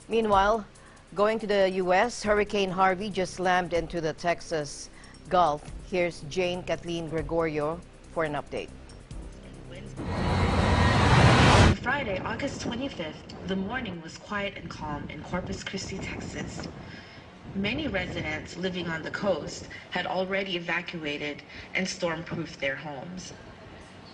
Meanwhile, going to the U.S., Hurricane Harvey just slammed into the Texas Gulf. Here's Kathleen Gregorio for an update. On Friday, August 25th, the morning was quiet and calm in Corpus Christi, Texas. Many residents living on the coast had already evacuated and storm-proofed their homes.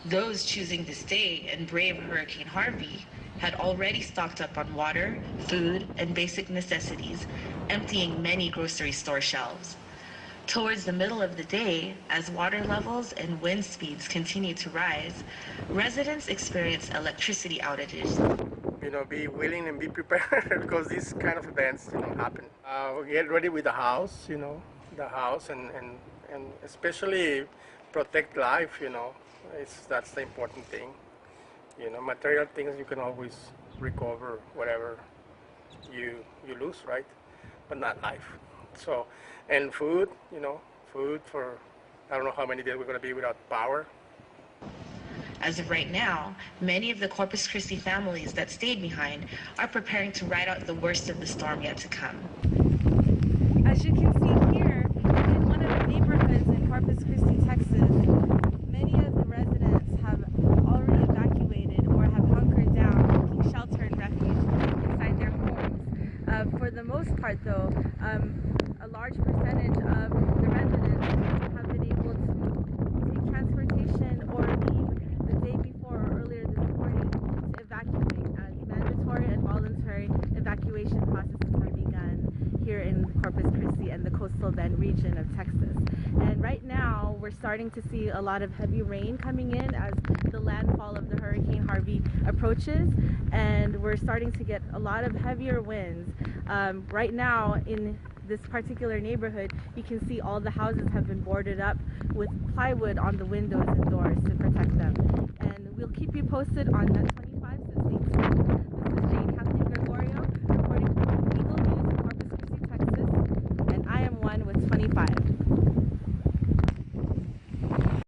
Those choosing to stay and brave Hurricane Harvey had already stocked up on water, food, and basic necessities, emptying many grocery store shelves. Towards the middle of the day, as water levels and wind speeds continued to rise, residents experienced electricity outages. Be willing and be prepared because these kind of events, happen. Get ready with the house, and especially protect life, that's the important thing. Material things you can always recover whatever you lose, right? But not life. So, and food, food for, I don't know how many days we're going to be without power. As of right now, many of the Corpus Christi families that stayed behind are preparing to ride out the worst of the storm yet to come. As you can see here, in one of the neighborhoods in Corpus Christi, Texas, many of the residents have already evacuated or have hunkered down, taking shelter and refuge inside their homes. For the most part, though, a large percentage of the residents have been able to take transportation or leave the day before or earlier this morning to evacuate, as mandatory and voluntary evacuation processes have begun here in Corpus Christi and the coastal Bend region of Texas. And right now we're starting to see a lot of heavy rain coming in as the landfall of the Hurricane Harvey approaches, and we're starting to get a lot of heavier winds. Right now in this particular neighborhood, you can see all the houses have been boarded up with plywood on the windows and doors to protect them. And we'll keep you posted on that 25, so stay tuned.